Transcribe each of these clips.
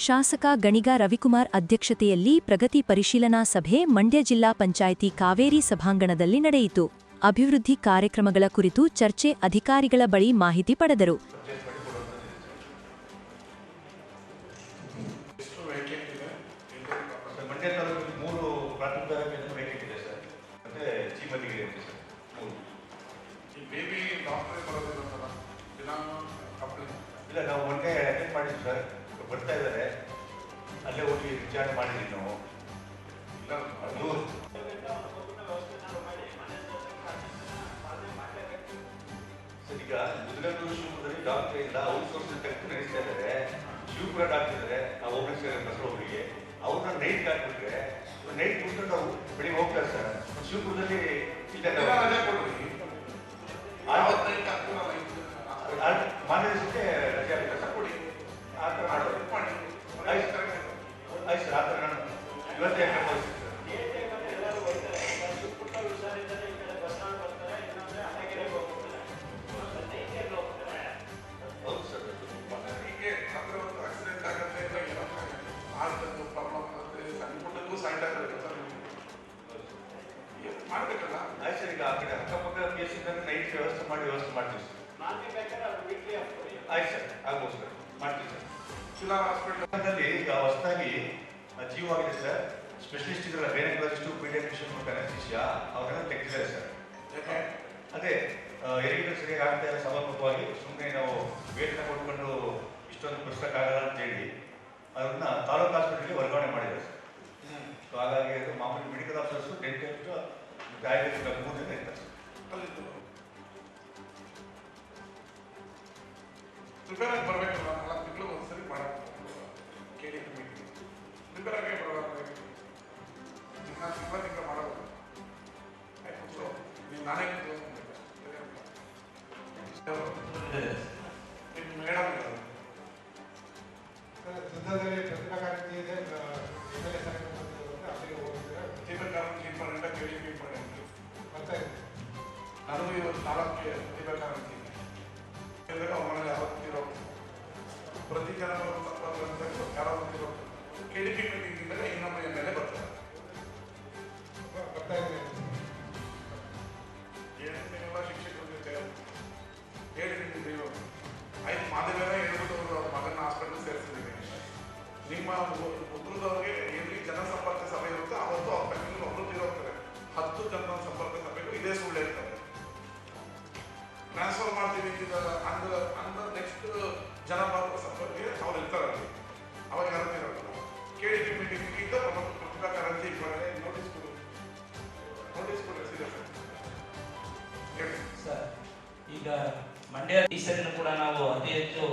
ಶಾಸಕ ಗಣಿಗ ರವಿಕುಮಾರ್ ಅಧ್ಯಕ್ಷತೆಯಲ್ಲಿ ಪ್ರಗತಿ ಪರಿಶೀಲನಾ ಸಭೆ ಮಂಡ್ಯ ಜಿಲ್ಲಾ ಪಂಚಾಯಿತಿ ಕಾವೇರಿ ಸಭಾಂಗಣದಲ್ಲಿ ನಡೆಯಿತು. ಅಭಿವೃದ್ಧಿ ಕಾರ್ಯಕ್ರಮಗಳ ಕುರಿತು ಚರ್ಚೆ, ಅಧಿಕಾರಿಗಳ ಬಳಿ ಮಾಹಿತಿ ಪಡೆದರು. ಇಲ್ಲ, ನಾವು ಒಂದೇ ಅಟೆಂಡ್ ಮಾಡಿದ್ವಿ ಸರ್, ಬರ್ತಾ ಇದ್ದಾರೆ, ಅಲ್ಲೇ ಹೋಗಿ ವಿಚಾರಣೆ ಮಾಡಿದ್ವಿ ನಾವು. ಅದು ಸರ್, ಈಗ ಮುದುಗನೂರು ಶಿವಪುರದಲ್ಲಿ ಡಾಕ್ಟರ್ ಇಲ್ಲ, ಔಟ್ಸೋರ್ಸ್ ತೆಗೆದು ನಡೆಸ್ತಾ ಇದ್ದಾರೆ. ಶಿವಪುರ ಡಾಕ್ಟರ್ ಇದ್ದಾರೆ, ನಾವು ಒಬ್ಬರಿಗೆ ಬಸವೊಬ್ಬರಿಗೆ ಅವ್ರನ್ನ ನೈಟ್ ಹಾಕ್ಬಿಟ್ರೆ ನೈಟ್ ಬಿಟ್ಕೊಂಡು ನಾವು ಬೆಳಿಗ್ಗೆ ಹೋಗ್ತಾರೆ ಸರ್. ಶಿವಪುರದಲ್ಲಿ ಮಾನ್ಯ ದಿವಸಕ್ಕೆ ರಜೆ ಆಗುತ್ತೆ ಸರ್, ಕೊಡಿ. ಆ ಥರ ಮಾಡೋದು ಮಾಡಿ. ಆಯ್ತು ಸರ್, ಆ ಥರ ನಾನು ಇವತ್ತೇ ಹೌದು ಸರ್. ಹೀಗೆ ಅಂದ್ರೆ ಒಂದು ಆಕ್ಸಿಡೆಂಟ್ ಆಗುತ್ತೆ, ಆಡ್ತದ್ದು ಪ್ರಾಬ್ಲಮ್ ಆಗುತ್ತೆ, ಸಣ್ಣ ಪುಟ್ಟಕ್ಕೂ ಸೈಡ್ ಆಗುತ್ತೆ ಮಾಡಬೇಕಲ್ಲ. ಆಯ್ತು ಸರ್, ಈಗ ಆ ಕಡೆ ಅಕ್ಕಪಕ್ಕ ಕೇಸಿಂದ ನೈಟ್ ವ್ಯವಸ್ಥೆ ಮಾಡ್ತೀವಿ ಸರ್. ಆಯ್ತು ಸರ್, ಆಗ್ಬೋದು ಸರ್, ಮಾಡ್ತೀವಿ ಸರ್. ಜಿಲ್ಲಾ ಹಾಸ್ಪಿಟಲ್ ಈಗ ಹೊಸದಾಗಿ ಜೀವ ಆಗಿದೆ ಸರ್. ಸ್ಪೆಷಲಿಸ್ಟ್ ಇದ್ರಲ್ಲ, ಗೈನಕಾಲಜಿಸ್ಟು, ಪೀಡಿಯಾಟ್ರಿಷಿಯನ್ ಮತ್ತು ಅನಸ್ಥೀಸಿಯಾ ಅವ್ರನ್ನ ತೆಗೆದಿದ್ದಾರೆ ಸರ್. ಯಾಕೆ ಅದೇ ಹೆರಿಗೆ ಸರಿಯಾಗಿ ಆಗ್ತಾ ಇಲ್ಲ, ಸಮರ್ಪಕವಾಗಿ ಸುಮ್ಮನೆ ನಾವು ವೇತನ ಕೊಟ್ಕೊಂಡು ಇಷ್ಟೊಂದು ಪುಸ್ತಕಾಗಲ್ಲ ಅಂತೇಳಿ ಅದನ್ನ ತಾಲೂಕು ಹಾಸ್ಪಿಟಲ್ಗೆ ವರ್ಗಾವಣೆ ಮಾಡಿದ್ದಾರೆ ಸರ್. ಸೊ ಹಾಗಾಗಿ ಅದು ಮಾಮೂಲಿ ಮೆಡಿಕಲ್ ಆಫೀಸರ್ಸು, ಡೆಂಟಿಸ್ಟು, ಡಯಾಲಿಸಿಸ್ 3 ಜನ ಇರ್ತಾರೆ ಸರ್. ಪ್ರಿಪೇರ್ ಆಗಿ ಬರಬೇಕಲ್ಲ, 4 ತಿಂಗಳು ಒಂದ್ಸರಿ ಮಾಡೋದು ಕೇಳಿ ಪ್ರಿಪೇರ್ ಆಗೇ ಬರಬೇಕು. ತಿಂಗಳ ಮಾಡೋದು ಆಯ್ತು, ನೀವು ನಾನೇ ನಿಮ್ಮ ಮೇಡಮ್ ಯುದ್ಧದಲ್ಲಿ ಪ್ರತಿಭಾಕಾಂಕ್ಷಿ ಇದೆ, ಅಲ್ಲಿಗೆ ಹೋಗಿದ್ರೆ ಪ್ರತಿಭಾಕಾಂಕ್ಷಿ ಇಂಪಾರ್ಟೆಂಟ್, ಕೇಳಿ ಇಂಪಾರ್ಟೆಂಟ್ ಬರ್ತಾ ಇದೆ. ನನಗೂ ಇವತ್ತು 4 ಪ್ರತಿಭಾಕಾಂಕ್ಷಿ ಇದೆ. ಅವ್ರ ಮನೇಲಿ ಯಾವತ್ತಿರೋ ಪ್ರತಿ ಜನ ಯಾರೋ ಕೆಡಿಪಿ ಮೀಟಿಂಗ್ ಇದ್ದರೆ ಇನ್ನೊಬ್ಬ ಮೇಲೆ ಬರ್ತಾರೆ. ಬರ್ತಾ ಇದೆ. ಏನೆಲ್ಲ ಶಿಕ್ಷಕರಿಗೆ ಹೇಳಿ ನೀವು ಆಯ್ತು ಮಾಧ್ಯಮ ಹೇಳ್ಬಿಟ್ಟು ಅವ್ರ ಮಗನ ಹಾಸ್ಪಿಟಲ್ ಸೇರಿಸಿದ್ದೀವಿ. ನಿಮ್ಮ ಉದ್ರದವ್ರಿಗೆ ಎಲ್ಲಿ ಜನಸಂಪರ್ಕ ಸಭೆ ಇರುತ್ತೋ ಅವತ್ತು ಅವ್ರ ಪಕ್ಕದಲ್ಲಿ ಒಬ್ಬರು ಇರೋಗ್ತಾರೆ. 10 ಜನ ಸಂಪರ್ಕ ಸಭೆಗಳು ಇದೇ ಸುಳ್ಳು ಇರ್ತಾರೆ. ಟ್ರಾನ್ಸ್ಫರ್ ಮಾಡ್ತೀವಿ ಅಂದ ನೆಕ್ಸ್ಟ್ ಜನಪದ ಸಂಪರ್ಕಕ್ಕೆ ಅವ್ರು ಇರ್ತಾರಲ್ಲಿ, ಅವಾಗ ಯಾರು ಇರೋಲ್ಲ. KDP ಮೀಟಿಂಗಿಂತ ಪ್ರತಿಭಾಕಾಂಕ್ಷಿ ಇಬ್ಬರೇ ನೋಟಿಸ್ ಕೊಡಿ ಸರ್. ಈಗ ಮಂಡ್ಯ ಈ ಸರಿನೂ ಕೂಡ ನಾವು ಅತಿ ಹೆಚ್ಚು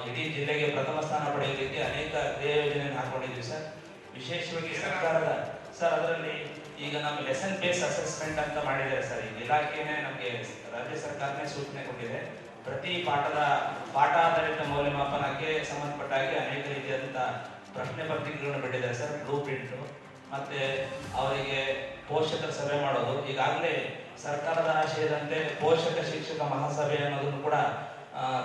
ಇಡೀ ಜಿಲ್ಲೆಗೆ ಪ್ರಥಮ ಸ್ಥಾನ ಪಡೆಯಲಿಕ್ಕೆ ಅನೇಕ ಕ್ರಿಯಾ ಯೋಜನೆಯನ್ನು ಹಾಕೊಂಡಿದ್ವಿ ಸರ್. ವಿಶೇಷವಾಗಿ ಸರ್ಕಾರದ ಸರ್ ಅದರಲ್ಲಿ ಈಗ ನಾವು ಲೆಸನ್ ಬೇಸ್ ಅಸೆಸ್ಮೆಂಟ್ ಅಂತ ಮಾಡಿದ್ದಾರೆ ಸರ್. ಈ ಇಲಾಖೆನೇ ನಮಗೆ ರಾಜ್ಯ ಸರ್ಕಾರನೇ ಸೂಚನೆ ಕೊಟ್ಟಿದೆ. ಪ್ರತಿ ಪಾಠಾಧಾರಿತ ಮೌಲ್ಯಮಾಪನಕ್ಕೆ ಸಂಬಂಧಪಟ್ಟ ಹಾಗೆ ಅನೇಕ ರೀತಿಯಾದಂಥ ಪ್ರಶ್ನೆ ಪತ್ರಿಕೆಗಳನ್ನು ಬಿಟ್ಟಿದ್ದಾರೆ ಸರ್. ಬ್ಲೂ ಪ್ರಿಂಟು ಮತ್ತೆ ಅವರಿಗೆ ಪೋಷಕರ ಸಭೆ ಮಾಡೋದು. ಈಗಾಗಲೇ ಸರ್ಕಾರದ ಆಶಯದಂತೆ ಪೋಷಕ ಶಿಕ್ಷಕ ಮಹಾಸಭೆ ಅನ್ನೋದನ್ನು ಕೂಡ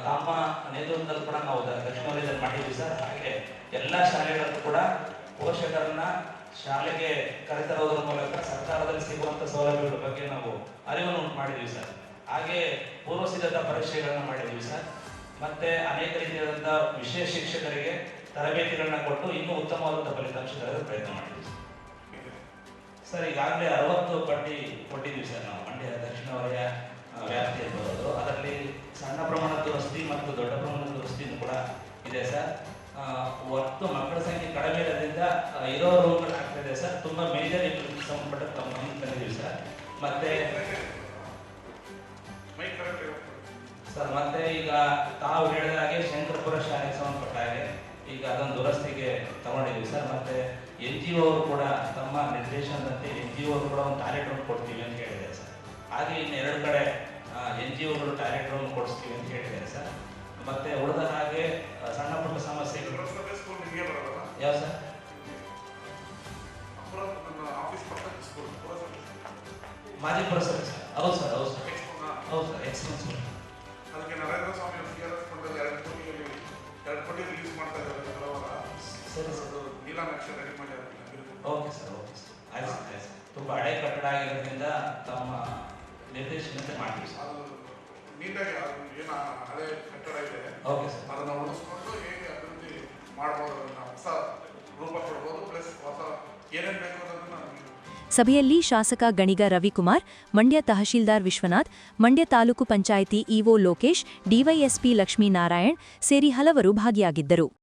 ತಮ್ಮ ನೇತೃತ್ವದಲ್ಲಿ ಕೂಡ ನಾವು ದಕ್ಷಿಣ ವಲಯದಲ್ಲಿ ಮಾಡಿದ್ವಿ ಸರ್. ಹಾಗೆ ಎಲ್ಲ ಶಾಲೆಗಳಲ್ಲೂ ಕೂಡ ಪೋಷಕರನ್ನ ಶಾಲೆಗೆ ಕರೆತರೋದ್ರ ಮೂಲಕ ಸರ್ಕಾರದಲ್ಲಿ ಸಿಗುವಂಥ ಸೌಲಭ್ಯಗಳ ಬಗ್ಗೆ ನಾವು ಅರಿವನ್ನು ಉಂಟು ಮಾಡಿದ್ವಿ ಸರ್. ಹಾಗೆ ಪೂರ್ವ ಸಿದ್ಧತಾ ಪರೀಕ್ಷೆಗಳನ್ನ ಮಾಡಿದ್ವಿ ಸರ್. ಮತ್ತೆ ಅನೇಕ ರೀತಿಯಾದಂಥ ವಿಶೇಷ ಶಿಕ್ಷಕರಿಗೆ ತರಬೇತಿಗಳನ್ನ ಕೊಟ್ಟು ಇನ್ನೂ ಉತ್ತಮವಾದಂಥ ಫಲಿತಾಂಶ ತರಲು ಪ್ರಯತ್ನ ಮಾಡಿದ್ವಿ ಸರ್. ಈಗಾಗಲೇ 60 ಪಟ್ಟಿ ಕೊಟ್ಟಿದ್ವಿ ಸರ್ ನಾವು ಮಂಡ್ಯ ದಕ್ಷಿಣ ವಲಯ ವ್ಯಾಪ್ತಿಯಲ್ಲಿ ಬರೋದು. ಅದರಲ್ಲಿ ಸಣ್ಣ ಪ್ರಮಾಣದ ದುರಸ್ತಿ ಮತ್ತು ದೊಡ್ಡ ಪ್ರಮಾಣದ ದುರಸ್ತಿನೂ ಕೂಡ ಇದೆ ಸರ್. ಒಟ್ಟು ಮಕ್ಕಳ ಸಂಖ್ಯೆ ಕಡಿಮೆ ಇರೋದ್ರಿಂದ ಇರೋ ರೂಮ್ಗಳು ಆಗ್ತಿದೆ ಸರ್. ತುಂಬ ಮೇಜರ್ ಸಂಬಂಧಪಟ್ಟ ಗಮನವನ್ನು ತಂದಿದ್ದೀವಿ ಸರ್. ಮತ್ತೆ ಸರ್ ಮತ್ತೆ ಈಗ ತಾವು ಹೇಳಿದ ಹಾಗೆ ಶಂಕರಪುರ ಶಾಲೆಗೆ ಸಂಬಂಧಪಟ್ಟ ಹಾಗೆ ಈಗ ಅದೊಂದು ದುರಸ್ತಿಗೆ ತಗೊಂಡಿದ್ದೀವಿ ಸರ್. ಮತ್ತೆ NGO ಅವರು ಕೂಡ ತಮ್ಮ ನಿರ್ದೇಶನದಂತೆ NGO ಅವರು ಕೂಡ ಒಂದು ಟಾಯ್ಲೆಟ್ ರೂಮ್ ಕೊಡ್ತೀವಿ ಅಂತ ಹೇಳಿದ್ದಾರೆ ಸರ್. ಹಾಗೆ ಇನ್ನು 2 ಕಡೆ NGOಗಳು ಟಾಯ್ಲೆಟ್ ರೂಮ್ ಕೊಡಿಸ್ತೀವಿ ಅಂತ ಹೇಳಿದ್ದಾರೆ ಸರ್. ಮತ್ತೆ ಉಳಿದ ಹಾಗೆ ಸಣ್ಣ ಪುಟ್ಟ ಸಮಸ್ಯೆ ಯಾವ ಸರ್? ಮಾಜಿ ಪುರಸಭೆ ಸರ್. ಹೌದು ಸರ್, ಹೌದು ಸರ್, ಹೌದು ಸರ್. ಎಕ್ಸಲೆನ್ಸ್ ಅದಕ್ಕೆ ನರೇಂದ್ರ ಸ್ವಾಮಿ CRS ಫಂಡಲ್ಲಿ 2 ಕೋಟಿ ರಿಲೀಸ್ ಮಾಡ್ತಾ ಇದ್ದಾರೆ. ಸರಿ ಸರ್. ಅದು ನೀಲನಕ್ಷೆ ರೆಡಿ ಮಾಡಿ ಅದನ್ನ ಬಿಡುಗಡೆ. ಓಕೆ ಸರ್, ಓಕೆ ಸರ್, ಆಯ್ತು ಸರ್, ಆಯ್ತು ಸರ್. ತುಂಬ ಹಳೆ ಕಟ್ಟಡ ಆಗಿರೋದ್ರಿಂದ ತಮ್ಮ ನಿರ್ದೇಶನತೆ ಮಾಡ್ತೀವಿ ಸರ್. ಅದು ನೀಟಾಗಿ ಅದು ಏನು ಹಳೆ ಕಟ್ಟಡ ಇದೆ ಓಕೆ ಸರ್. ಅದನ್ನು ಉಳಿಸ್ಕೊಂಡು ಹೇಗೆ ಅಭಿವೃದ್ಧಿ ಮಾಡ್ಬೋದು, ಅದನ್ನ ಹೊಸ ರೂಪ ಕೊಡ್ಬೋದು, ಪ್ಲಸ್ ಹೊಸ ಏನೇನು ಬೇಕು ಅನ್ನೋದನ್ನ ನಮಗೆ. ಸಭೆಯಲ್ಲಿ ಶಾಸಕ ಗಣಿಗ ರವಿಕುಮಾರ್, ಮಂಡ್ಯ ತಹಶೀಲ್ದಾರ್ ವಿಶ್ವನಾಥ್, ಮಂಡ್ಯ ತಾಲೂಕು ಪಂಚಾಯಿತಿ ಇಒ ಲೋಕೇಶ್, ಡಿವೈಎಸ್ಪಿ ಲಕ್ಷ್ಮೀನಾರಾಯಣ್ ಸೇರಿ ಹಲವರು ಭಾಗಿಯಾಗಿದ್ದರು.